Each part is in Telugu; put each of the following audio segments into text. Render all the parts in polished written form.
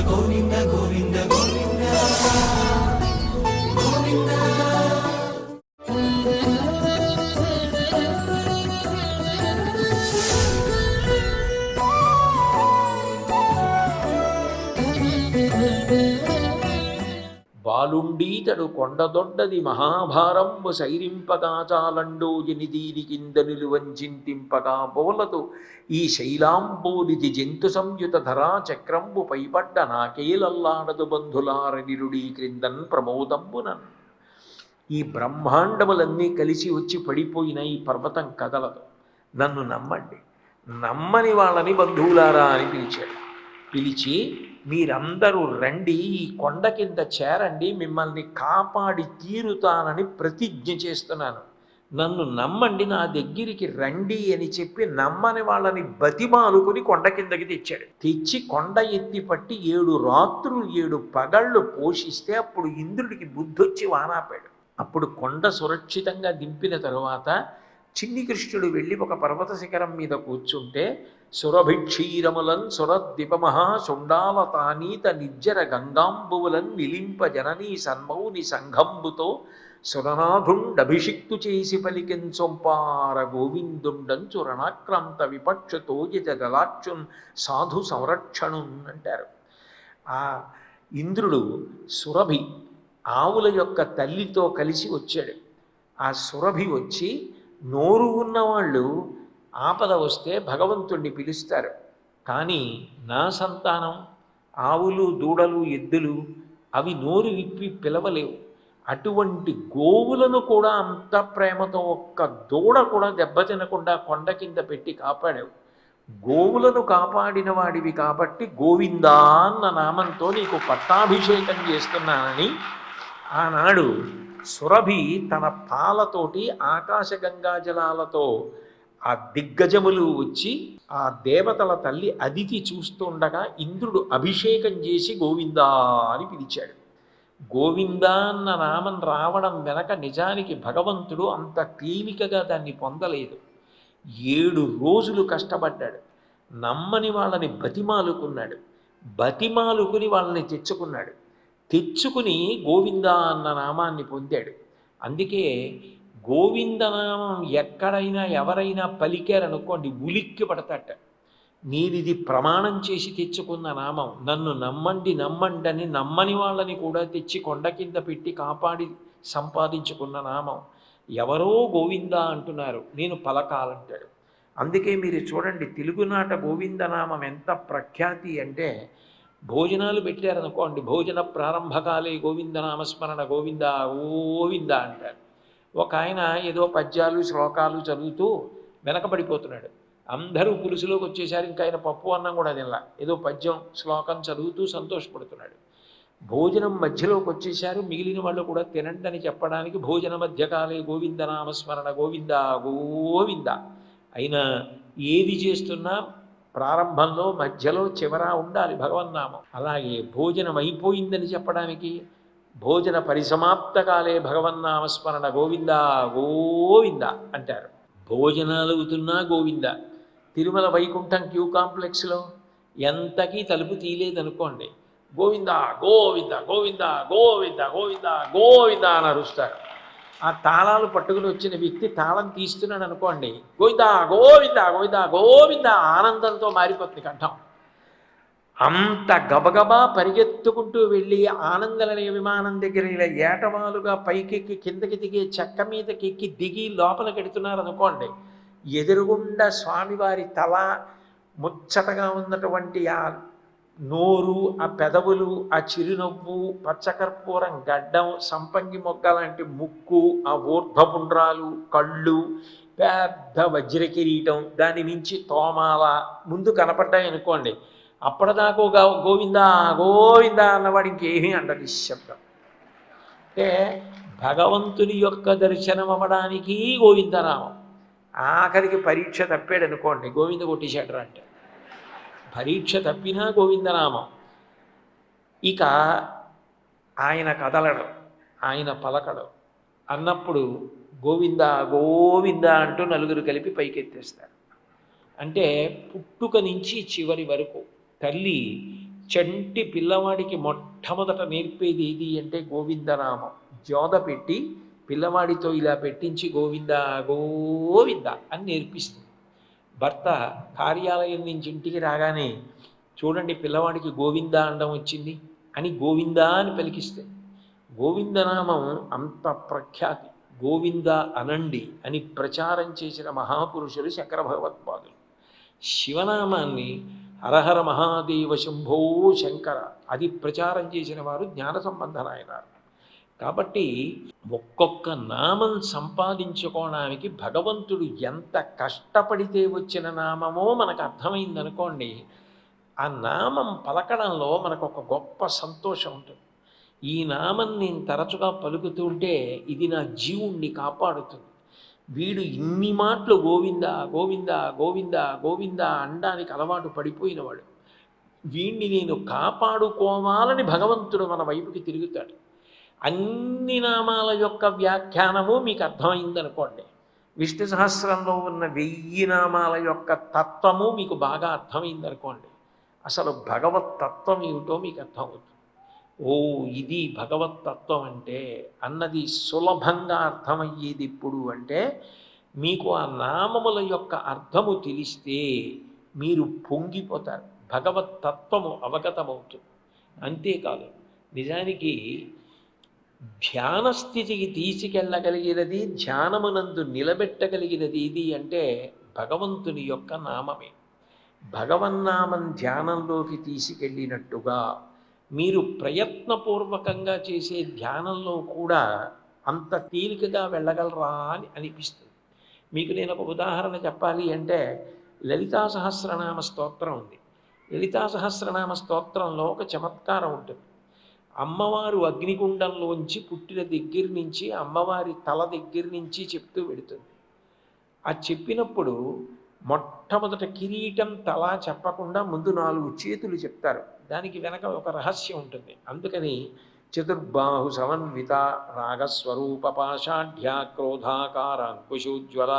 గోవింద గోవింద గోవింద గోవింద. బాలుండీతడు కొండదొడ్డది మహాభారంబు సైరింపగా చాలండో ఎనిదీని కింద నిలువంచింతింపగా బోలదు ఈ శైలాంబోనిధి జంతు సంయుత ధరా చక్రంబు పైపడ్డ నాకేలల్లాడదు బంధులారనిరుడీ క్రిందన్ ప్రమోదంబునన్. ఈ బ్రహ్మాండములన్నీ కలిసి వచ్చి పడిపోయిన ఈ పర్వతం కదలదు. నన్ను నమ్మండి, నమ్మని వాళ్ళని బంధువులారా అని పిలిచాడు. పిలిచి మీరందరూ రండి, ఈ కొండ కింద చేరండి, మిమ్మల్ని కాపాడి తీరుతానని ప్రతిజ్ఞ చేస్తున్నాను. నన్ను నమ్మండి, నా దగ్గరికి రండి అని చెప్పి నమ్మని వాళ్ళని బతిమాలుకుని కొండ కిందకి తెచ్చాడు. తెచ్చి కొండ ఎత్తి పట్టి 7 రాత్రులు 7 పగళ్ళు పోషిస్తే అప్పుడు ఇంద్రుడికి బుద్ధొచ్చి వానాపాడు. అప్పుడు కొండ సురక్షితంగా దింపిన తరువాత చిన్ని కృష్ణుడు వెళ్ళి ఒక పర్వత శిఖరం మీద కూర్చుంటే సురభిక్షీరములన్ సురద్విపమహా శుండాల తానీత నిర్జర గంగాంబువులన్ నిలింప జననీ సన్మౌని సంఘంబుతో సురనాథుండభిషిక్తు చేసి పలికెన్ సొంపార గోవిందుండంచు రణాక్రాంత విపక్షతో జలాక్షున్ సాధు సంరక్షణున్ అంటారు. ఆ ఇంద్రుడు సురభి ఆవుల యొక్క తల్లితో కలిసి వచ్చాడు. ఆ సురభి వచ్చి నోరు ఉన్నవాళ్ళు ఆపద వస్తే భగవంతుణ్ణి పిలుస్తారు. కానీ నా సంతానం ఆవులు దూడలు ఎద్దులు అవి నోరు విప్పి పిలవలేవు. అటువంటి గోవులను కూడా అంత ప్రేమతో ఒక్క దూడ కూడా దెబ్బతినకుండా కొండ కింద పెట్టి కాపాడావు. గోవులను కాపాడిన వాడివి కాబట్టి గోవిందా అన్న నామంతో నీకు పట్టాభిషేకం చేస్తున్నానని ఆనాడు సురభి తన పాలతోటి ఆకాశగంగా జలాలతో ఆ దిగ్గజములు వచ్చి ఆ దేవతల తల్లి అదితి చూస్తుండగా ఇంద్రుడు అభిషేకం చేసి గోవిందా అని పిలిచాడు. గోవిందా అన్న నామం రావడం వెనక నిజానికి భగవంతుడు అంత తేలికగా దాన్ని పొందలేదు. 7 రోజులు కష్టపడ్డాడు. నమ్మని వాళ్ళని బతిమాలుకున్నాడు. బతిమాలుకుని వాళ్ళని తెచ్చుకున్నాడు. తెచ్చుకుని గోవిందా అన్న నామాన్ని పొందాడు. అందుకే గోవిందనామం ఎక్కడైనా ఎవరైనా పలికారనుకోండి ఉలిక్కి పడతాట. నేనిది ప్రమాణం చేసి తెచ్చుకున్న నామం, నన్ను నమ్మండి నమ్మండి అని నమ్మని వాళ్ళని కూడా తెచ్చి కొండ కింద పెట్టి కాపాడి సంపాదించుకున్న నామం. ఎవరో గోవిందా అంటున్నారు, నేను పలకాలంటాడు. అందుకే మీరు చూడండి, తెలుగునాట గోవిందనామం ఎంత ప్రఖ్యాతి అంటే, భోజనాలు పెట్టారనుకోండి, భోజన ప్రారంభకాలే గోవిందనామస్మరణ గోవిందా గోవిందా అంటారు. ఒక ఆయన ఏదో పద్యాలు శ్లోకాలు చదువుతూ వెనకబడిపోతున్నాడు. అందరూ పులుసులోకి వచ్చేసారు, ఇంకా ఆయన పప్పు అన్నం కూడా తినలా, ఏదో పద్యం శ్లోకం చదువుతూ సంతోషపడుతున్నాడు. భోజనం మధ్యలోకి వచ్చేసారు, మిగిలిన వాళ్ళు కూడా తినండి అని చెప్పడానికి భోజన మధ్యకాలే గోవిందనామస్మరణ గోవిందా గోవిందా. అయినా ఏది చేస్తున్నా ప్రారంభంలో మధ్యలో చివర ఉండాలి భగవన్నామం. అలాగే భోజనం అయిపోయిందని చెప్పడానికి భోజన పరిసమాప్తకాలే భగవన్నామస్మరణ గోవిందా గోవిందా అంటారు. భోజనాలు అవుతున్నా గోవింద. తిరుమల వైకుంఠం క్యూ కాంప్లెక్స్లో ఎంతకీ తలుపు తీయలేదనుకోండి, గోవిందా గోవిందా గోవిందా గోవిందా గోవిందా గోవిందా అని అరుస్తారు. ఆ తాళాలు పట్టుకుని వచ్చిన వ్యక్తి తాళం తీస్తున్నాడు అనుకోండి, గోవిందా గోవిందా గోవిందా గోవిందా ఆనందంతో మారిపోతుంది కంఠం. అంత గబగబా పరిగెత్తుకుంటూ వెళ్ళి ఆనందనిలయ విమానం దగ్గర ఇలా ఏటవాలుగా పైకెక్కి కిందకి దిగి చెక్క మీదకి ఎక్కి దిగి లోపలికి ఎడుతున్నారు అనుకోండి, ఎదురుగుండా స్వామివారి తల, ముచ్చటగా ఉన్నటువంటి ఆ నోరు, ఆ పెదవులు, ఆ చిరునవ్వు, పచ్చకర్పూరం గడ్డం, సంపంగి మొగ్గ లాంటి ముక్కు, ఆ ఊర్ధ్వపుండ్రాలు, కళ్ళు, పెద్ద వజ్ర కిరీటం, దాని నుంచి తోమాల ముందు కనపడ్డాయి అనుకోండి, అప్పటిదాకా గోవిందా గోవిందా అన్నవాడు ఇంకేమీ అంటారు నిశ్శబ్దం. అంటే భగవంతుని యొక్క దర్శనం అవ్వడానికి గోవిందనామం. ఆఖరికి పరీక్ష తప్పాడు అనుకోండి, గోవింద కొట్టేశాడు అంటే పరీక్ష తప్పినా గోవిందనామం. ఇక ఆయన కదలడం, ఆయన పలకడం అన్నప్పుడు గోవిందా గోవిందా అంటూ నలుగురు కలిపి పైకెత్తేస్తారు. అంటే పుట్టుక నుంచి చివరి వరకు తల్లి చంటి పిల్లవాడికి మొట్టమొదట నేర్పేది ఏది అంటే గోవిందనామం. జోద పెట్టి పిల్లవాడితో ఇలా పెట్టించి గోవింద గోవింద అని నేర్పిస్తుంది. భర్త కార్యాలయం నుంచి ఇంటికి రాగానే చూడండి పిల్లవాడికి గోవింద అండం వచ్చింది అని గోవింద అని పలికిస్తే, గోవిందనామం అంత ప్రఖ్యాతి. గోవింద అనండి అని ప్రచారం చేసిన మహాపురుషులు శంకర భగవత్పాదులు. శివనామాన్ని హరహర మహాదేవ శంభో శంకర అది ప్రచారం చేసిన వారు జ్ఞాన సంబంధనాయనారు. కాబట్టి ఒక్కొక్క నామం సంపాదించుకోవడానికి భగవంతుడు ఎంత కష్టపడితే వచ్చిన నామమో మనకు అర్థమైందనుకోండి, ఆ నామం పలకడంలో మనకు ఒక గొప్ప సంతోషం ఉంటుంది. ఈ నామం నేను తరచుగా పలుకుతుంటే ఇది నా జీవుణ్ణి కాపాడుతుంది. వీడు ఇన్ని మాటలు గోవింద గోవింద గోవింద గోవింద అనడానికి అలవాటు పడిపోయినవాడు. వీణ్ణి నేను కాపాడుకోవాలని భగవంతుడు మన వైపుకి తిరుగుతాడు. అన్ని నామాల యొక్క వ్యాఖ్యానము మీకు అర్థమైందనుకోండి, విష్ణు సహస్రంలో ఉన్న 1000 నామాల యొక్క తత్వము మీకు బాగా అర్థమైందనుకోండి, అసలు భగవత్ తత్వం ఏమిటో మీకు అర్థమవుతుంది. ఓ ఇది భగవత్ తత్వం అంటే అన్నది సులభంగా అర్థమయ్యేది ఎప్పుడు అంటే మీకు ఆ నామముల యొక్క అర్థము తెలిస్తే మీరు పొంగిపోతారు, భగవత్ తత్వము అవగతమవుతుంది. అంతేకాదు, నిజానికి ధ్యాన స్థితికి తీసుకెళ్ళగలిగినది, ధ్యానమునందు నిలబెట్టగలిగినది ఇది అంటే భగవంతుని యొక్క నామమే. భగవన్నామం ధ్యానంలోకి తీసుకెళ్ళినట్టుగా మీరు ప్రయత్నపూర్వకంగా చేసే ధ్యానంలో కూడా అంత తేలికగా వెళ్ళగలరా అని అనిపిస్తుంది. మీకు నేను ఒక ఉదాహరణ చెప్పాలి అంటే లలితా సహస్రనామ స్తోత్రం ఉంది. లలితా సహస్రనామ స్తోత్రంలో ఒక చమత్కారం ఉంటుంది. అమ్మవారు అగ్నిగుండంలోంచి పుట్టిన దగ్గర నుంచి అమ్మవారి తల దగ్గర నుంచి చెప్తూ పెడుతుంది. ఆ చెప్పినప్పుడు మొట్టమొదట కిరీటం తల చెప్పకుండా ముందు 4 చేతులు చెప్తారు. దానికి వెనక ఒక రహస్యం ఉంటుంది. అందుకని చతుర్బాహు సమన్విత రాగస్వరూప పాషాఢ్య క్రోధాకార అంకుశోజ్వల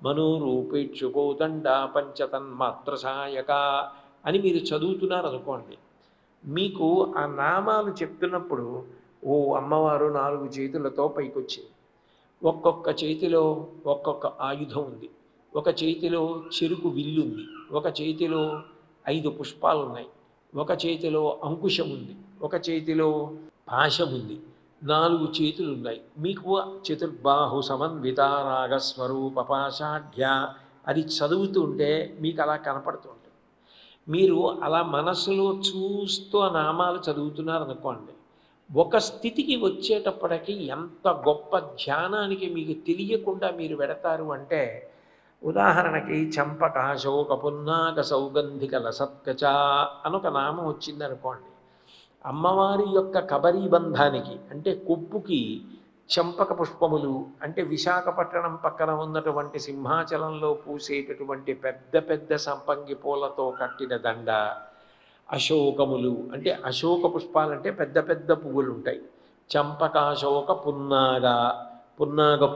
మనోరూపేక్షుకోదండ పంచతన్మాత్రసాయక అని మీరు చదువుతున్నారు అనుకోండి. మీకు ఆ నామాలు చెప్తున్నప్పుడు ఓ అమ్మవారు 4 చేతులతో పైకొచ్చింది. ఒక్కొక్క చేతిలో ఒక్కొక్క ఆయుధం ఉంది. ఒక చేతిలో చెరుకు విల్లు ఉంది, ఒక చేతిలో 5 పుష్పాలు ఉన్నాయి, ఒక చేతిలో అంకుశం ఉంది, ఒక చేతిలో పాశం ఉంది, 4 చేతులు ఉన్నాయి. మీకు చతుర్బాహు సమన్విత రాగస్వరూప పాషాఢ్య అది చదువుతుంటే మీకు అలా కనపడుతుంది. మీరు అలా మనసులో చూస్తూ ఆ నామాలు చదువుతున్నారనుకోండి, ఒక స్థితికి వచ్చేటప్పటికి ఎంత గొప్ప ధ్యానానికి మీకు తెలియకుండా మీరు వెడతారు అంటే, ఉదాహరణకి చంపక శోక పున్నాక సౌగంధిక లసత్కచ అనొక నామం వచ్చిందనుకోండి, అమ్మవారి యొక్క కబరీ బంధానికి అంటే కొప్పుకి చంపక పుష్పములు అంటే విశాఖపట్టణం పక్కన ఉన్నటువంటి సింహాచలంలో పూసేటటువంటి పెద్ద పెద్ద సంపంగి పూలతో కట్టిన దండ, అశోకములు అంటే అశోక పుష్పాలంటే పెద్ద పెద్ద పువ్వులు ఉంటాయి, చంపకాశోక పున్నాగ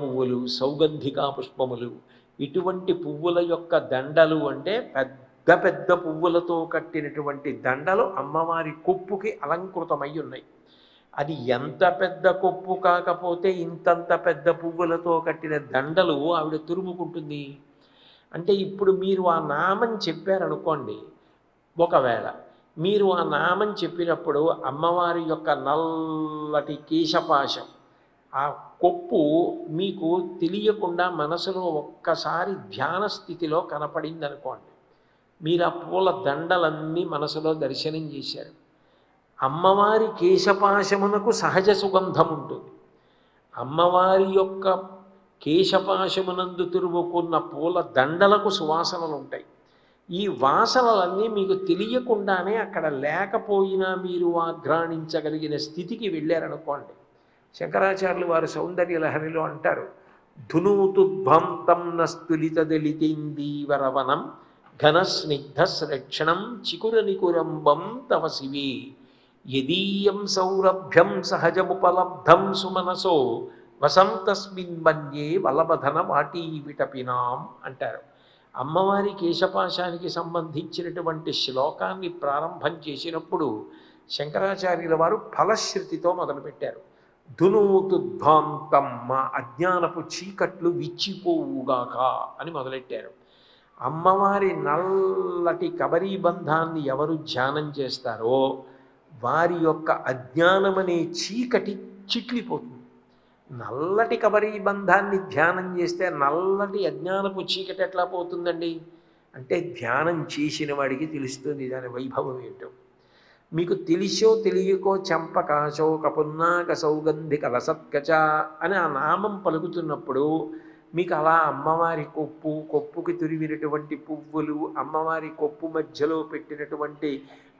పువ్వులు, సౌగంధికా పుష్పములు, ఇటువంటి పువ్వుల యొక్క దండలు అంటే పెద్ద పెద్ద పువ్వులతో కట్టినటువంటి దండలు అమ్మవారి కొప్పుకి అలంకృతమై ఉన్నాయి. అది ఎంత పెద్ద కొప్పు కాకపోతే ఇంతంత పెద్ద పువ్వులతో కట్టిన దండలు ఆవిడ తురుముకుంటుంది. అంటే ఇప్పుడు మీరు ఆ నామం చెప్పారనుకోండి, ఒకవేళ మీరు ఆ నామం చెప్పినప్పుడు అమ్మవారి యొక్క నల్లటి కేశపాశం ఆ కొప్పు మీకు తెలియకుండా మనసులో ఒక్కసారి ధ్యాన స్థితిలో కనపడింది అనుకోండి, మీరు ఆ పూల దండలన్నీ మనసులో దర్శనం చేశారు. అమ్మవారి కేశపాశమునకు సహజ సుగంధం ఉంటుంది. అమ్మవారి యొక్క కేశపాశమునందు తురుముకున్న పూల దండలకు సువాసనలు ఉంటాయి. ఈ వాసనలన్నీ మీకు తెలియకుండానే అక్కడ లేకపోయినా మీరు ఆఘ్రాణించగలిగిన స్థితికి వెళ్ళారనుకోండి. శంకరాచార్యులు వారు సౌందర్య లహరిలో అంటారు, ధునూతుద్భంతం నస్తులిత దళితేందీవరవనం ఘనస్నిగ్ధ శ్రక్షణం చికుర నికురంబం తవ శివే యదీయం సౌరభ్యం సహజముపలబ్ధం సుమనసో వసంతస్మిన్ మన్యే వలబధన వాటీ విటపినాం అంటారు. అమ్మవారి కేశపాశానికి సంబంధించినటువంటి శ్లోకాన్ని ప్రారంభం చేసినప్పుడు శంకరాచార్యుల వారు ఫలశ్రుతితో మొదలుపెట్టారు. ధునూతుధ్వాంతం మా అజ్ఞానపు చీకట్లు విచ్చిపోవుగాక అని మొదలెట్టారు. అమ్మవారి నల్లటి కబరీబంధాన్ని ఎవరు ధ్యానం చేస్తారో వారి యొక్క అజ్ఞానమనే చీకటి చిట్లిపోతుంది. నల్లటి కబరీబంధాన్ని ధ్యానం చేస్తే నల్లటి అజ్ఞానపు చీకటి ఎట్లా పోతుందండి అంటే ధ్యానం చేసిన వాడికి తెలుస్తుంది దాని వైభవం ఏంటో. మీకు తెలిసో తెలియకో చంపకాశోక పున్నాక సౌగంధిక లసత్కచ అని ఆ నామం పలుకుతున్నప్పుడు మీకు అలా అమ్మవారి కొప్పుకి తురిమినటువంటి పువ్వులు, అమ్మవారి కొప్పు మధ్యలో పెట్టినటువంటి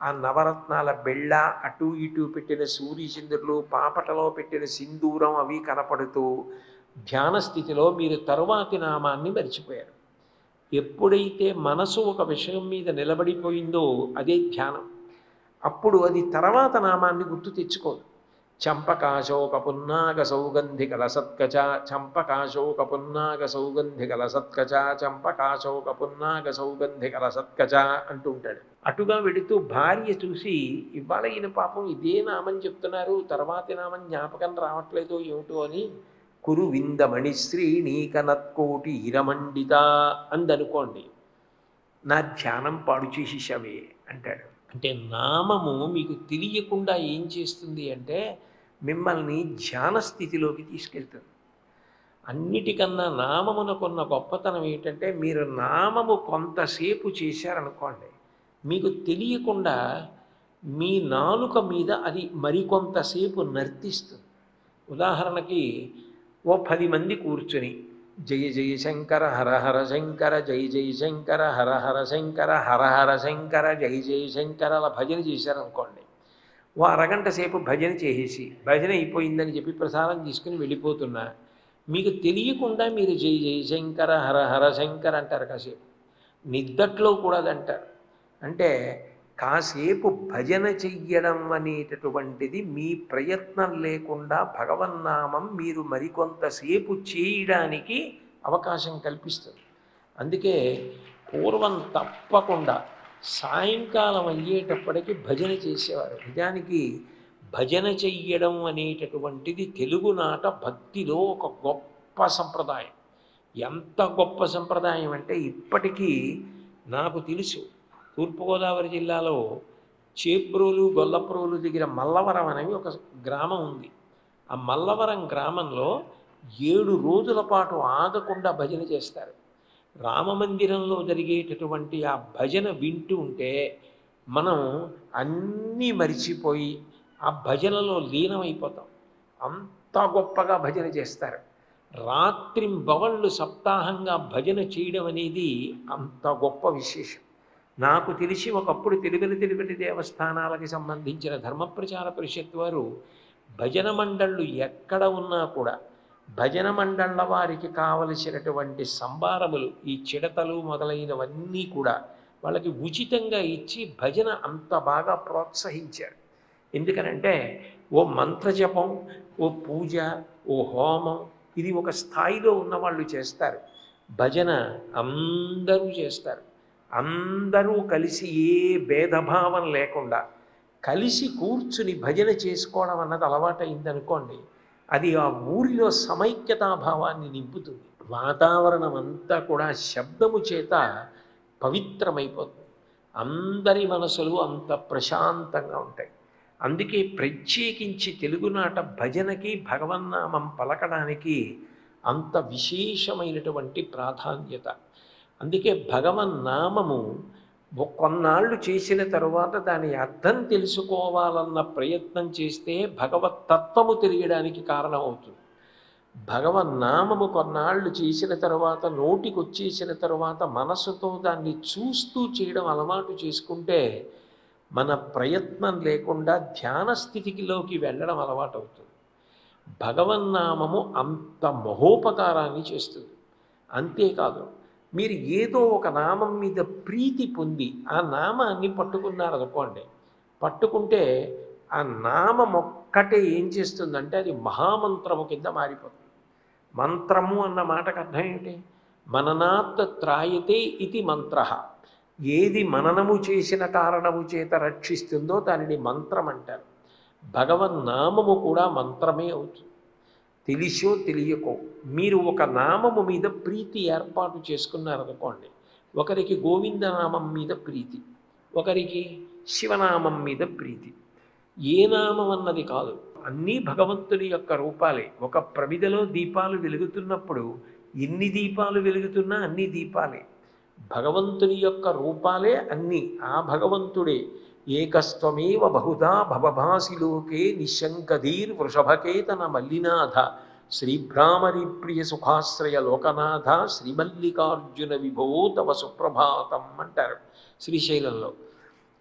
ఆ నవరత్నాల బెళ్ళ, అటు ఇటు పెట్టిన సూర్యచంద్రులు, పాపటలో పెట్టిన సింధూరం అవి కనపడుతూ ధ్యాన స్థితిలో మీరు తరువాతి నామాన్ని మరిచిపోయారు. ఎప్పుడైతే మనసు ఒక విషయం మీద నిలబడిపోయిందో అదే ధ్యానం. అప్పుడు అది తర్వాత నామాన్ని గుర్తు తెచ్చుకోదు. చంపకాశోక పున్నాగ సౌగంధిక లసత్కచ, చంపకాశోక పున్నాగ సౌగంధిక లసత్కచ, చంపకాశోక పున్నాగ సౌగంధిక లసత్కచ అంటూ ఉంటాడు. అటుగా వెడుతూ భార్య చూసి ఇవాళ ఈయన పాపం ఇదే నామం చెప్తున్నారు, తర్వాతి నామం జ్ఞాపకం రావట్లేదో ఏమిటో అని కురు విందమణిశ్రీ నీకనత్కోటి ఇరమండిత అందనుకోండి, నా ధ్యానం పాడు చేసేసావే అంటాడు. అంటే నామము మీకు తెలియకుండా ఏం చేస్తుంది అంటే మిమ్మల్ని ధ్యాన స్థితిలోకి తీసుకెళ్తుంది. అన్నిటికన్నా నామమునకున్న గొప్పతనం ఏంటంటే మీరు నామము కొంతసేపు చేశారనుకోండి, మీకు తెలియకుండా మీ నాలుక మీద అది మరికొంతసేపు నర్తిస్తుంది. ఉదాహరణకి ఓ 10 మంది కూర్చొని జయ జయ శంకర హర హర శంకర, జయ జయ శంకర హర హర శంకర, హర హర శంకర జయ జయ శంకర అలా భజన చేశారనుకోండి. ఓ అరగంట సేపు భజన చేసేసి భజన అయిపోయిందని చెప్పి ప్రసాదం తీసుకుని వెళ్ళిపోతున్నా మీకు తెలియకుండా మీరు జయ జయ శంకర హర హర శంకర అంటారు. కాసేపు నిద్దట్లో కూడా అదంటారు. అంటే కాసేపు భజన చెయ్యడం అనేటటువంటిది మీ ప్రయత్నం లేకుండా భగవన్నామం మీరు మరికొంతసేపు చేయడానికి అవకాశం కల్పిస్తుంది. అందుకే పూర్వం తప్పకుండా సాయంకాలం అయ్యేటప్పటికి భజన చేసేవారు. నిజానికి భజన చెయ్యడం అనేటటువంటిది తెలుగునాట భక్తిలో ఒక గొప్ప సంప్రదాయం. ఎంత గొప్ప సంప్రదాయం అంటే ఇప్పటికీ నాకు తెలుసు తూర్పుగోదావరి జిల్లాలో చేబ్రోలు గొల్లప్రోలు దగ్గర మల్లవరం అనేవి ఒక గ్రామం ఉంది. ఆ మల్లవరం గ్రామంలో 7 రోజుల పాటు ఆగకుండా భజన చేస్తారు. రామమందిరంలో జరిగేటటువంటి ఆ భజన వింటూ ఉంటే మనం అన్నీ మరిచిపోయి ఆ భజనలో లీనమైపోతాం. అంత గొప్పగా భజన చేస్తారు. రాత్రింబవళ్ళు సప్తాహంగా భజన చేయడం అనేది అంత గొప్ప విశేషం. నాకు తెలిసి ఒకప్పుడు తిరుపతి దేవస్థానాలకి సంబంధించిన ధర్మప్రచార పరిషత్ వారు భజన మండళ్ళు ఎక్కడ ఉన్నా కూడా భజన మండళ్ళ వారికి కావలసినటువంటి సంభారములు, ఈ చిడతలు మొదలైనవన్నీ కూడా వాళ్ళకి ఉచితంగా ఇచ్చి భజన అంత బాగా ప్రోత్సహించారు. ఎందుకనంటే ఓ మంత్రజపం, ఓ పూజ, ఓ హోమం ఇది ఒక స్థాయిలో ఉన్నవాళ్ళు చేస్తారు. భజన అందరూ చేస్తారు. అందరూ కలిసి ఏ భేదభావం లేకుండా కలిసి కూర్చుని భజన చేసుకోవడం అన్నది అలవాటైందనుకోండి, అది ఆ ఊరిలో సమైక్యతాభావాన్ని నింపుతుంది. వాతావరణం అంతా కూడా శబ్దము చేత పవిత్రమైపోతుంది. అందరి మనసులు అంత ప్రశాంతంగా ఉంటాయి. అందుకే ప్రత్యేకించి తెలుగునాట భజనకి భగవన్నామం పలకడానికి అంత విశేషమైనటువంటి ప్రాధాన్యత. అందుకే భగవన్నామము కొన్నాళ్ళు చేసిన తరువాత దాని అర్థం తెలుసుకోవాలన్న ప్రయత్నం చేస్తే భగవత్తత్వము తెలియడానికి కారణమవుతుంది. భగవన్నామము కొన్నాళ్ళు చేసిన తర్వాత నోటికి వచ్చేసిన తర్వాత మనసుతో దాన్ని చూస్తూ చేయడం అలవాటు చేసుకుంటే మన ప్రయత్నం లేకుండా ధ్యాన స్థితిలోకి వెళ్ళడం అలవాటు అవుతుంది. భగవన్నామము అంత మహోపకారాన్ని చేస్తుంది. అంతేకాదు, మీరు ఏదో ఒక నామం మీద ప్రీతి పొంది ఆ నామాన్ని పట్టుకున్నారనుకోండి, పట్టుకుంటే ఆ నామం ఒక్కటే ఏం చేస్తుందంటే అది మహామంత్రము కింద మారిపోతుంది. మంత్రము అన్న మాటకు అర్థం ఏమిటి? మననాత్ త్రాయతే ఇది మంత్ర. ఏది మననము చేసిన కారణము చేత రక్షిస్తుందో దానిని మంత్రం అంటారు. భగవన్నామము కూడా మంత్రమే అవుతుంది. తెలిసో తెలియకో మీరు ఒక నామము మీద ప్రీతి ఏర్పాటు చేసుకున్నారనుకోండి. ఒకరికి గోవిందనామం మీద ప్రీతి, ఒకరికి శివనామం మీద ప్రీతి. ఏ నామం అన్నది కాదు, అన్నీ భగవంతుని యొక్క రూపాలే. ఒక ప్రమిదలో దీపాలు వెలుగుతున్నప్పుడు ఎన్ని దీపాలు వెలుగుతున్నా అన్ని దీపాలే భగవంతుని యొక్క రూపాలే అన్నీ. ఆ భగవంతుడే ఏకస్త్వమేవ బహుధా భవభాసి లోకే నిశంకధీర్ వృషభకేతన మల్లినాథ శ్రీభ్రామరి ప్రియ సుఖాశ్రయ లోకనాథ శ్రీమల్లికార్జున విభో తవ సుప్రభాతం అంటారు శ్రీశైలంలో.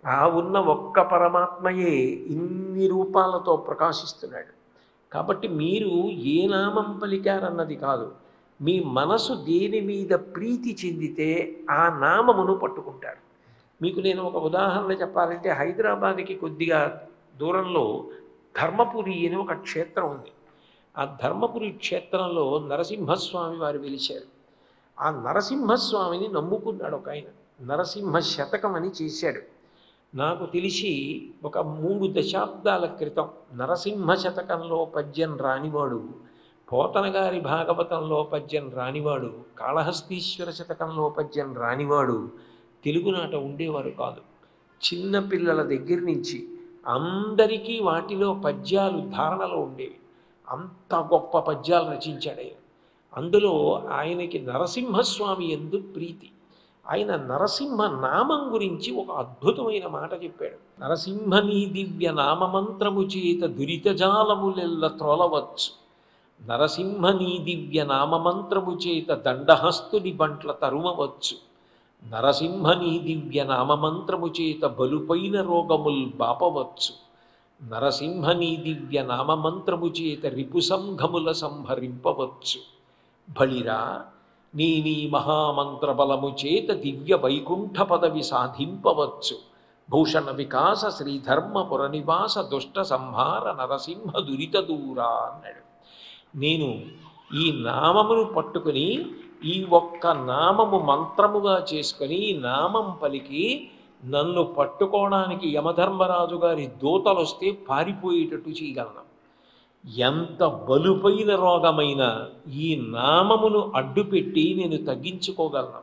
ఆ ఉన్న ఒక్క పరమాత్మయే ఇన్ని రూపాలతో ప్రకాశిస్తున్నాడు. కాబట్టి మీరు ఏ నామం పలికారన్నది కాదు, మీ మనసు దేని మీద ప్రీతి చెందితే ఆ నామమును పట్టుకుంటారు. మీకు నేను ఒక ఉదాహరణ చెప్పాలంటే, హైదరాబాద్కి కొద్దిగా దూరంలో ధర్మపురి అని ఒక క్షేత్రం ఉంది. ఆ ధర్మపురి క్షేత్రంలో నరసింహస్వామి వారు వెలిశారు. ఆ నరసింహస్వామిని నమ్ముకున్నాడు ఒక ఆయన. నరసింహ శతకం అని చేశాడు. నాకు తెలిసి ఒక 3 దశాబ్దాల క్రితం నరసింహ శతకంలో పద్యం రానివాడు, పోతన గారి భాగవతంలో పద్యం రానివాడు, కాళహస్తీశ్వర శతకంలో పద్యం రానివాడు తెలుగునాట ఉండేవారు కాదు. చిన్నపిల్లల దగ్గర నుంచి అందరికీ వాటిలో పద్యాలు ధారణలో ఉండేవి. అంత గొప్ప పద్యాలు రచించాడు ఆయన. అందులో ఆయనకి నరసింహస్వామి యందు ప్రీతి. ఆయన నరసింహ నామం గురించి ఒక అద్భుతమైన మాట చెప్పాడు. నరసింహని దివ్య నామమంత్రము చేత దురితజాలములెల్ల త్రోలవచ్చు, నరసింహని దివ్య నామమంత్రము చేత దండహస్తుని బంట్ల తరుమవచ్చు, నరసింహని దివ్య నామమంత్రము చేత బలుపైన రోగముల్ బాపవచ్చు, నరసింహని దివ్య నామమంత్రము చేత రిపుసంఘముల సంహరింపవచ్చు. బలిరా నీ మహామంత్ర బలము చేత దివ్య వైకుంఠ పదవి సాధింపవచ్చు, భూషణ వికాస శ్రీధర్మపుర నివాస దుష్ట సంహార నరసింహ దురిత దూరా అన్నాడు. నేను ఈ నామమును పట్టుకుని, ఈ ఒక్క నామము మంత్రముగా చేసుకొని ఈ నామం పలికి నన్ను పట్టుకోవడానికి యమధర్మరాజు గారి దూతలు వస్తే పారిపోయేటట్టు చేయగలను. ఎంత బలుపైన రోగమైన ఈ నామమును అడ్డుపెట్టి నేను తగ్గించుకోగలను.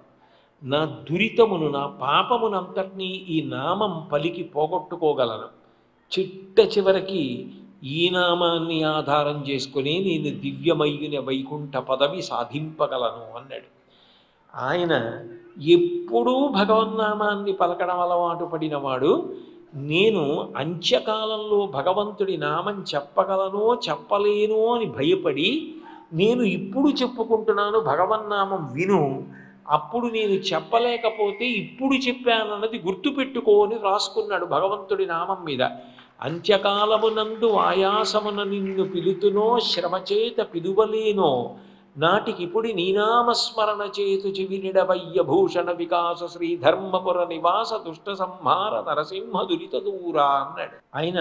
నా దురితమును, నా పాపమునంతటినీ ఈ నామం పలికి పోగొట్టుకోగలను. చివరికి ఈ నామాన్ని ఆధారం చేసుకుని నేను దివ్యమైన వైకుంఠ పదవి సాధింపగలను అన్నాడు. ఆయన ఎప్పుడూ భగవన్నామాన్ని పలకడం అలవాటు పడినవాడు. నేను అంత్యకాలంలో భగవంతుడి నామం చెప్పగలనో చెప్పలేనో అని భయపడి, నేను ఇప్పుడు చెప్పుకుంటున్నాను భగవన్నామం విను, అప్పుడు నేను చెప్పలేకపోతే ఇప్పుడు చెప్పానన్నది గుర్తుపెట్టుకోని రాసుకున్నాడు భగవంతుడి నామం మీద. అంత్యకాలమునందు ఆయాసమున నిన్ను పిలుతునో శ్రమచేత పిలువలేనో, నాటికిపుడి నీనామస్మరణ చేతు చెవినిడవయ్య భూషణ వికాస శ్రీధర్మపుర నివాస దుష్ట సంహార నరసింహ దురిత దూరా అన్నాడు. ఆయన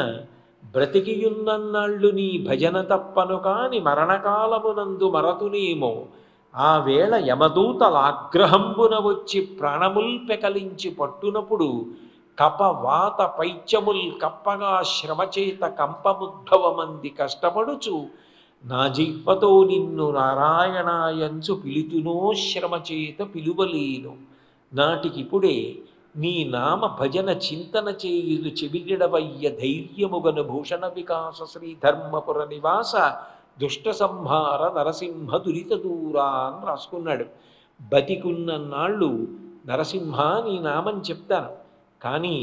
బ్రతికియున్నన్నాళ్ళు నీ భజన తప్పను కాని మరణకాలమునందు మరతునేమో, ఆ వేళ యమదూతలాగ్రహంబున వచ్చి ప్రాణముల్ పెకలించి పట్టునప్పుడు, కప వాత పైత్యముల్ కప్పగా శ్రమచేత కంపముద్భవమంది కష్టపడుచు, నా జిహ్వతో నిన్ను నారాయణాయంచు పిలుతునో శ్రమచేత పిలువలేను, నాటికిప్పుడే నీ నామ భజన చింతన చేయుదు చెవిగిడవయ్య ధైర్యముగను భూషణ వికాస శ్రీధర్మపుర నివాస దుష్ట సంహార నరసింహ దురిత దూరా అని రాసుకున్నాడు. బతికున్న నాళ్ళు నరసింహ నీ నామం చెప్తాను, కానీ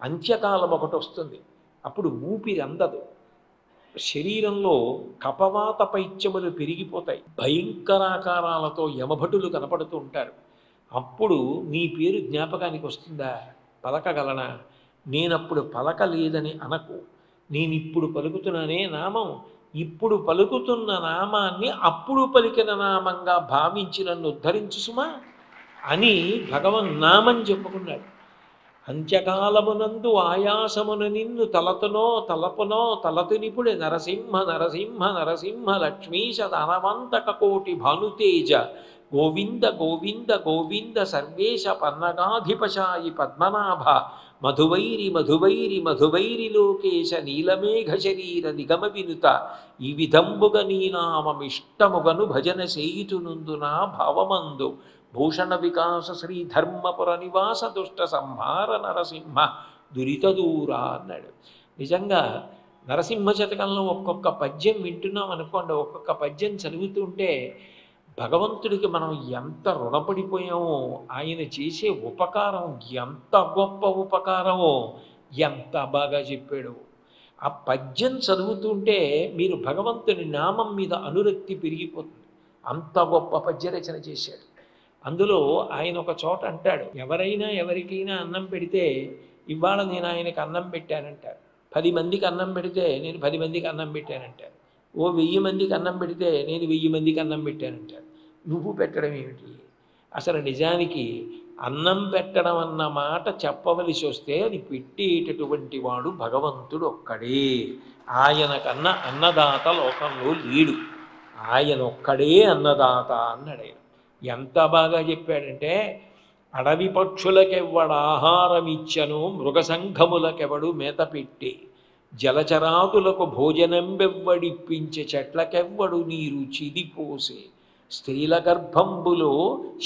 అంత్యకాలం ఒకటి వస్తుంది, అప్పుడు ఊపిరి అందదు, శరీరంలో కపవాత పైత్యములు పెరిగిపోతాయి, భయంకరాకారాలతో యమభటులు కనపడుతూ ఉంటారు. అప్పుడు నీ పేరు జ్ఞాపకానికి వస్తుందా? పలకగలనా? నేనప్పుడు పలకలేదని అనకు. నేనిప్పుడు పలుకుతున్నానే నామం, ఇప్పుడు పలుకుతున్న నామాన్ని అప్పుడు పలికిన నామంగా భావించి నన్ను ఉద్ధరించు సుమా అని భగవన్నామం చెప్పుకున్నాడు. అంత్యకాలమునందు ఆయాసమున నిన్ను తలతునో తలపునో తలతునిపుడే నరసింహ నరసింహ నరసింహ లక్ష్మీశ ధనవంతక కోటి భానుతేజ గోవింద గోవింద గోవింద సర్వేశ పన్నగాధిపశాయి పద్మనాభ మధువైరి మధువైరి మధువైరి లోకేశ నీలమేఘ శరీర నిగమ వినుత ఈ విధంబుగ నీనామమిష్టముగను భజన చేయుచునుందున భావమందు భూషణ వికాస శ్రీ ధర్మపుర నివాస దుష్ట సంహార నరసింహ దురిత దూరా అన్నాడు. నిజంగా నరసింహ శతకంలో ఒక్కొక్క పద్యం వింటున్నాం అనుకోండి, ఒక్కొక్క పద్యం చదువుతుంటే భగవంతుడికి మనం ఎంత రుణపడిపోయామో, ఆయన చేసే ఉపకారం ఎంత గొప్ప ఉపకారమో ఎంత బాగా చెప్పాడు. ఆ పద్యం చదువుతుంటే మీరు భగవంతుని నామం మీద అనురక్తి పెరిగిపోతుంది. అంత గొప్ప పద్య రచన చేశాడు. అందులో ఆయన ఒక చోట అంటాడు, ఎవరైనా ఎవరికైనా అన్నం పెడితే ఇవాళ నేను ఆయనకి అన్నం పెట్టానంటారు. 10 మందికి అన్నం పెడితే నేను 10 మందికి అన్నం పెట్టానంటారు. ఓ 1000 మందికి అన్నం పెడితే నేను 1000 మందికి అన్నం పెట్టానంటారు. నువ్వు పెట్టడం ఏమిటి? అసలు నిజానికి అన్నం పెట్టడం అన్న మాట చెప్పవలసి వస్తే అది పెట్టేటటువంటి వాడు భగవంతుడు ఒక్కడే. ఆయన కన్నా అన్నదాత లోకంలో లేడు. ఆయన ఒక్కడే అన్నదాత అన్నాడు ఆయన. ఎంత బాగా చెప్పాడంటే, అడవి పక్షులకెవ్వడు ఆహారం ఇచ్చను, మృగసంఘములకెవడు మేత పెట్టి, జలచరాతులకు భోజనం బెవ్వడిప్పించే, చెట్లకెవ్వడు నీరు చిదిపోసే, స్త్రీల గర్భంబులో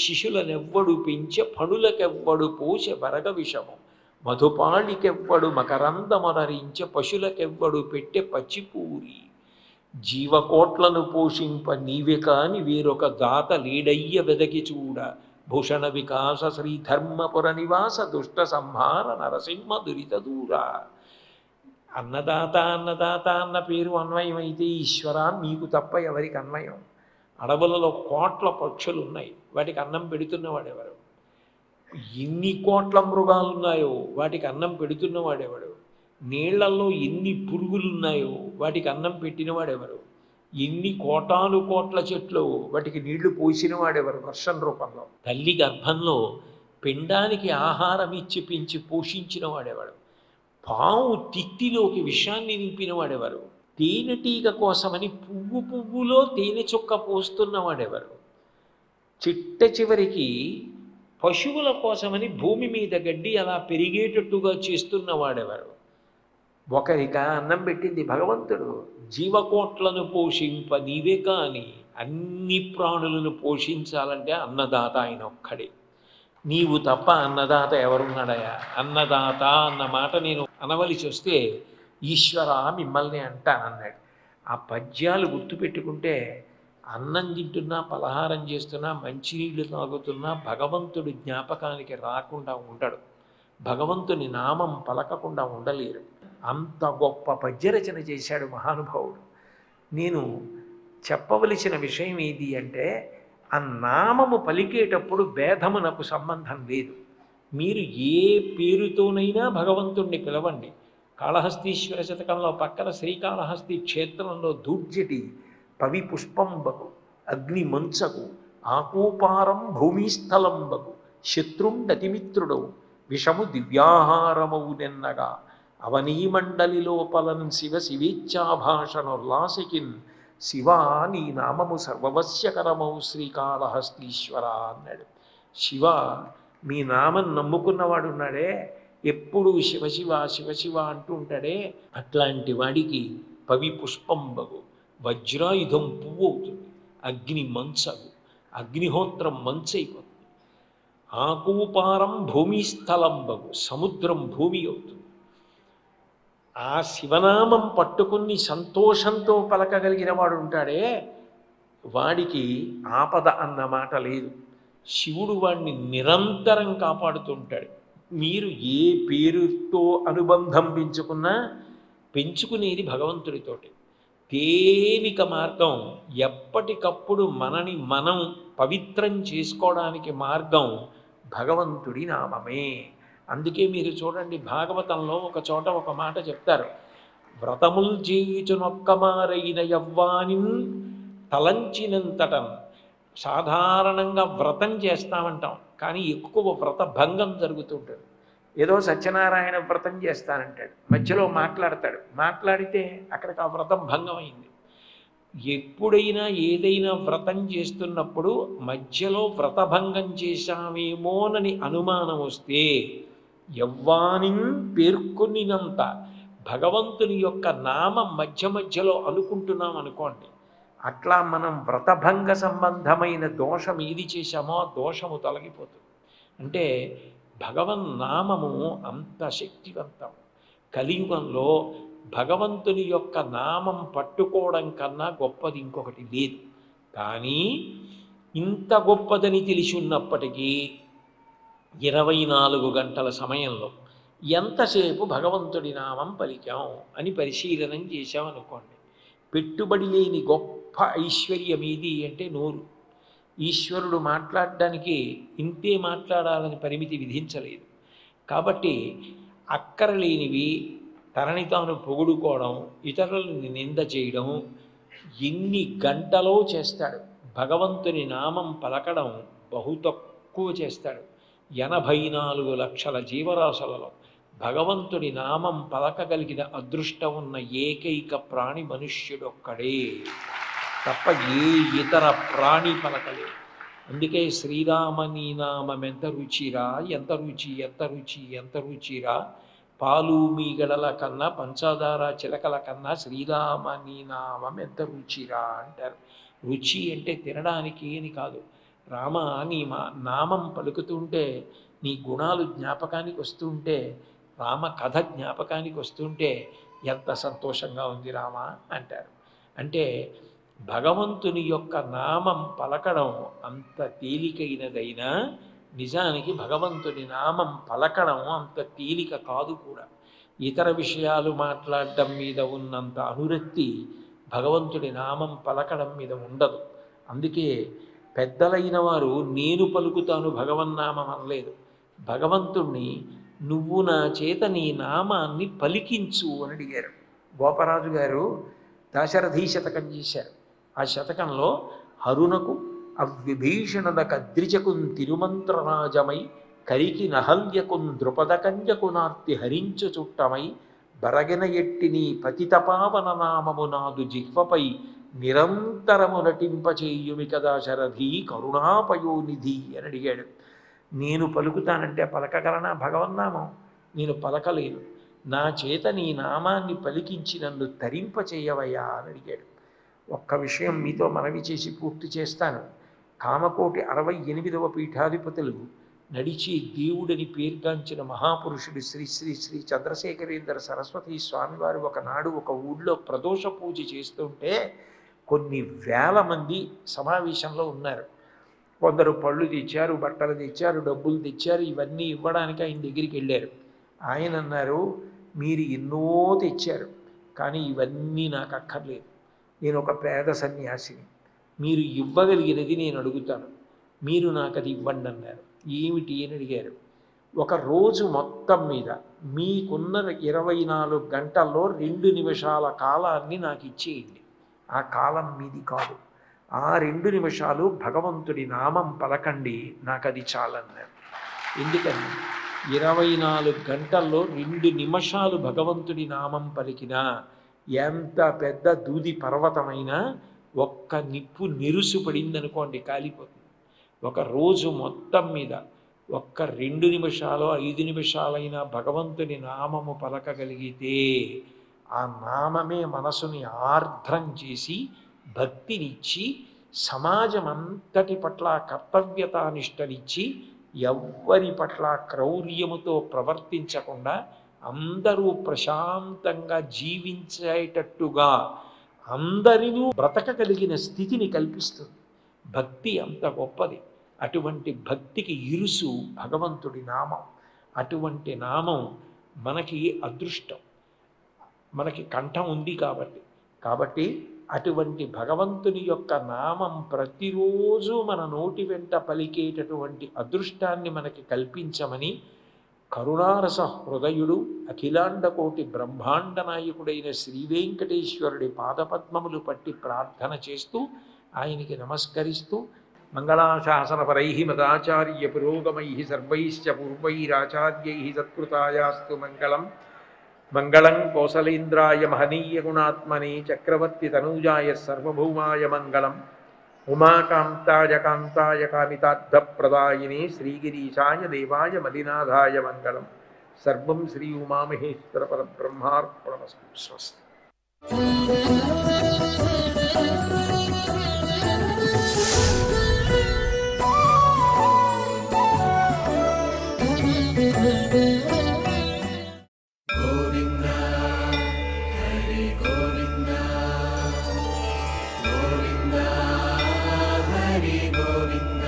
శిశులనెవ్వడు పెంచే, పణులకెవ్వడు పోసే వరగ విషము, మధుపాళికెవ్వడు మకరందమనరించే, పశులకెవ్వడు పెట్టే పచ్చిపూరి, జీవకోట్లను పోషింప నీవే కాని వేరొక దాత లేడయ్య వెదకి చూడ, భూషణ వికాస శ్రీ ధర్మపుర నివాస దుష్ట సంహార నరసింహ దురిత దూర. అన్నదాత అన్నదాత అన్న పేరు అన్వయం అయితే ఈశ్వర నీకు తప్ప ఎవరికి అన్వయం? అడవులలో కోట్ల పక్షులు ఉన్నాయి, వాటికి అన్నం పెడుతున్నవాడెవరు? ఎన్ని కోట్ల మృగాలు ఉన్నాయో వాటికి అన్నం పెడుతున్నవాడెవడు? నీళ్లలో ఎన్ని పురుగులున్నాయో వాటికి అన్నం పెట్టినవాడెవరు? ఎన్ని కోటాను కోట్ల చెట్లు వాటికి నీళ్లు పోసినవాడెవరు? వర్షం రూపంలో. తల్లి గర్భంలో పిండానికి ఆహారం ఇచ్చి పెంచి పోషించిన వాడెవడు? పాము తిత్తిలోకి విషాన్ని నింపినవాడెవరు? తేనెటీగ కోసమని పువ్వు పువ్వులో తేనె చుక్క పోస్తున్నవాడెవరు? చిట్ట చివరికి పశువుల కోసమని భూమి మీద గడ్డి అలా పెరిగేటట్టుగా చేస్తున్నవాడెవరు? ఒకరిక అన్నం పెట్టింది భగవంతుడు. జీవకోట్లను పోషింప నీవే కాని, అన్ని ప్రాణులను పోషించాలంటే అన్నదాత ఆయన ఒక్కడే. నీవు తప్ప అన్నదాత ఎవరున్నాడయా? అన్నదాత అన్న మాట నేను అనవలసి వస్తే ఈశ్వర మిమ్మల్ని అంటానన్నాడు. ఆ పద్యాలు గుర్తుపెట్టుకుంటే అన్నం తింటున్నా, పలహారం చేస్తున్నా, మంచినీళ్ళు తాగుతున్నా భగవంతుడి జ్ఞాపకానికి రాకుండా ఉండడు. భగవంతుని నామం పలకకుండా ఉండలేరు. అంత గొప్ప పద్యరచన చేశాడు మహానుభావుడు. నేను చెప్పవలసిన విషయం ఏది అంటే, ఆ నామము పలికేటప్పుడు భేదమునకు సంబంధం లేదు. మీరు ఏ పేరుతోనైనా భగవంతుణ్ణి పిలవండి. కాళహస్తీశ్వర శతకంలో పక్కన శ్రీకాళహస్తి క్షేత్రంలో దూర్జటి పవి పుష్పంబకు, అగ్ని మంచకు, ఆకూపారం భూమిస్థలంబకు, శత్రుండతిమిత్రుడవు, విషము దివ్యాహారమవు నెన్నగా, అవనీమండలి లోపలన్ శివ శివేచ్ఛాభాషణోల్లాసికిన్, శివా నీ నామము సర్వవశ్యకరమౌ శ్రీకాళహస్తీశ్వర అన్నాడు. శివ మీ నామం నమ్ముకున్నవాడు ఉన్నాడే, ఎప్పుడు శివశివ శివశివ అంటూ ఉంటాడే, అట్లాంటి వాడికి పవి పుష్పంబగు, వజ్రాయుధం పువ్వు అవుతుంది, అగ్ని మంచగు, అగ్నిహోత్రం మంచైపోతుంది, ఆకూపారం భూమిస్థలంబగు, సముద్రం భూమి అవుతుంది. ఆ శివనామం పట్టుకుని సంతోషంతో పలకగలిగిన వాడు ఉంటాడే, వాడికి ఆపద అన్న మాట లేదు. శివుడు వాడిని నిరంతరం కాపాడుతుంటాడు. మీరు ఏ పేరుతో అనుబంధం పెంచుకునేది భగవంతుడితోటి. తేలిక మార్గం, ఎప్పటికప్పుడు మనని మనం పవిత్రం చేసుకోవడానికి మార్గం భగవంతుడి నామమే. అందుకే మీరు చూడండి, భాగవతంలో ఒక చోట ఒక మాట చెప్తారు, వ్రతముల్ చేయుచునొక్కమారైన యవ్వానిన్ తలంచినంతటం. సాధారణంగా వ్రతం చేస్తామంటాం, కానీ ఎక్కువ వ్రత భంగం జరుగుతుంటుంది. ఏదో సత్యనారాయణ వ్రతం చేస్తానంటాడు, మధ్యలో మాట్లాడతాడు, మాట్లాడితే అక్కడికి ఆ వ్రతం భంగం అయింది. ఎప్పుడైనా ఏదైనా వ్రతం చేస్తున్నప్పుడు మధ్యలో వ్రతభంగం చేశామేమోనని అనుమానం వస్తే యవ్వానిన్ పేర్కొనినంత భగవంతుని యొక్క నామం మధ్య మధ్యలో అనుకుంటున్నాం అనుకోండి, అట్లా మనం వ్రతభంగ సంబంధమైన దోషం ఏది చేశామో ఆ దోషము తొలగిపోతుంది. అంటే భగవన్నామము అంత శక్తివంతం. కలియుగంలో భగవంతుని యొక్క నామం పట్టుకోవడం కన్నా గొప్పది ఇంకొకటి లేదు. కానీ ఇంత గొప్పదని తెలిసి ఉన్నప్పటికీ 24 గంటల సమయంలో ఎంతసేపు భగవంతుడి నామం పలికాం అని పరిశీలనం చేశామనుకోండి, పెట్టుబడి లేని గొప్ప ఐశ్వర్యం ఏది అంటే నోరు. ఈశ్వరుడు మాట్లాడడానికి ఇంతే మాట్లాడాలని పరిమితి విధించలేదు. కాబట్టి అక్కరలేనివి తనని తాను పొగుడుకోవడం, ఇతరులని నింద చేయడం ఎన్ని గంటలో చేస్తాడు. భగవంతుని నామం పలకడం బహు తక్కువ చేస్తాడు. 84 లక్షల జీవరాశులలో భగవంతుడి నామం పలకగలిగిన అదృష్టం ఉన్న ఏకైక ప్రాణి మనుష్యుడొక్కడే, తప్ప ఏ ఇతర ప్రాణి పలకలేదు. అందుకే శ్రీరామ నీ నామం ఎంత రుచిరా, ఎంత రుచి ఎంత రుచి ఎంత రుచిరా, పాలు మీగడల కన్నా పంచదార చిలకల కన్నా శ్రీరామ నీ నామం ఎంత రుచిరా అంటారు. రుచి అంటే తినడానికి అని కాదు. రామ నీ నామం పలుకుతుంటే నీ గుణాలు జ్ఞాపకానికి వస్తుంటే, రామ కథ జ్ఞాపకానికి వస్తుంటే ఎంత సంతోషంగా ఉంది రామ అంటారు. అంటే భగవంతుని యొక్క నామం పలకడం అంత తేలికైనదైనా నిజానికి భగవంతుని నామం పలకడం అంత తేలిక కాదు కూడా. ఇతర విషయాలు మాట్లాడడం మీద ఉన్నంత అనురక్తి భగవంతుడి నామం పలకడం మీద ఉండదు. అందుకే పెద్దలైన వారు నేను పలుకుతాను భగవన్నామం అనలేదు. భగవంతుణ్ణి నువ్వు నా చేత నీ నామాన్ని పలికించు అని అడిగారు. గోపరాజు గారు దాశరథీ శతకం చేశారు. ఆ శతకంలో హరునకు అవ్విభీషణునకద్రిజకున్ తిరుమంత్రరాజమై కరికి నహల్యకున్ ద్రుపదకంజకు నార్తి హరించు చుట్టమై బరగిన ఎట్టి నీ పతితపావన నామము నాదు జిహ్వపై నిరంతరము నటింపచేయుమి కదా శరథీ కరుణాపయోనిధి అని అడిగాడు. నేను పలుకుతానంటే పలకగలనా భగవన్నామం? నేను పలకలేను. నా చేత నీ నామాన్ని పలికించి నన్ను తరింపచేయవయ్యా అని అడిగాడు. ఒక్క విషయం మీతో మనవి చేసి పూర్తి చేస్తాను. కామకోటి 68వ పీఠాధిపతులు నడిచి దేవుడని పేర్గాంచిన మహాపురుషుడు శ్రీ శ్రీ శ్రీ చంద్రశేఖరేంద్ర సరస్వతి స్వామివారు ఒకనాడు ఒక ఊళ్ళో ప్రదోష పూజ చేస్తుంటే కొన్ని వేల మంది సమావేశంలో ఉన్నారు. కొందరు పళ్ళు తెచ్చారు, బట్టలు తెచ్చారు, డబ్బులు తెచ్చారు. ఇవన్నీ ఇవ్వడానికి ఆయన దగ్గరికి వెళ్ళారు. ఆయన అన్నారు, మీరు ఎన్నో తెచ్చారు, కానీ ఇవన్నీ నాకు అక్కర్లేదు. నేను ఒక పేద సన్యాసిని, మీరు ఇవ్వగలిగినది నేను అడుగుతాను, మీరు నాకు అది ఇవ్వండి అన్నారు. ఏమిటి అని అడిగారు. ఒక రోజు మొత్తం మీద మీకున్న 24 గంటల్లో 2 నిమిషాల కాలాన్ని నాకు ఇచ్చేయండి. ఆ కాలం మీది కాదు. ఆ 2 నిమిషాలు భగవంతుడి నామం పలకండి, నాకు అది చాలన్నారు. ఎందుకని 24 గంటల్లో 2 నిమిషాలు భగవంతుడి నామం పలికినా ఎంత పెద్ద దూది పర్వతమైనా ఒక్క నిప్పు నిరుసు పడిందనుకోండి కాలిపోతుంది. ఒక రోజు మొత్తం మీద ఒక్క 2 నిమిషాలు 5 నిమిషాలైనా భగవంతుని నామము పలకగలిగితే ఆ నామమే మనసుని ఆర్ద్రం చేసి భక్తినిచ్చి సమాజం అంతటి పట్ల కర్తవ్యతానిష్టనిచ్చి ఎవ్వరి పట్ల క్రౌర్యముతో ప్రవర్తించకుండా అందరూ ప్రశాంతంగా జీవించేటట్టుగా అందరినూ బ్రతకగలిగిన స్థితిని కల్పిస్తుంది. భక్తి అంత గొప్పది. అటువంటి భక్తికి ఇరుసు భగవంతుడి నామం. అటువంటి నామం మనకి అదృష్టం, మనకి కంఠం ఉంది కాబట్టి అటువంటి భగవంతుని యొక్క నామం ప్రతిరోజు మన నోటి వెంట పలికేటటువంటి అదృష్టాన్ని మనకి కల్పించమని కరుణారస హృదయుడు అఖిలాండకోటి బ్రహ్మాండ నాయకుడైన శ్రీవేంకటేశ్వరుడి పాదపద్మములు పట్టి ప్రార్థన చేస్తూ ఆయనకి నమస్కరిస్తూ మంగళాశాసనపరై మదాచార్య పురోగమై సర్వైశ్చ పూర్వైరాచార్యై సత్కృతాయాస్తు మంగళం. మంగళం కోసలేంద్రాయ మహనీయ గుణాత్మనే చక్రవర్తి తనూజాయ సర్వభౌమాయ మంగళం ఉమాకాంతాయ కాంతాయ కామితార్థప్రదాయినే శ్రీగిరీశాయ దేవాయ మలినాథాయ మంగళం సర్వం శ్రీ ఉమామహేశ్వర పరబ్రహ్మార్పణమస్తు. స్వస్తి. గోవింద హరి గోవింద గోవింద హరి గోవింద.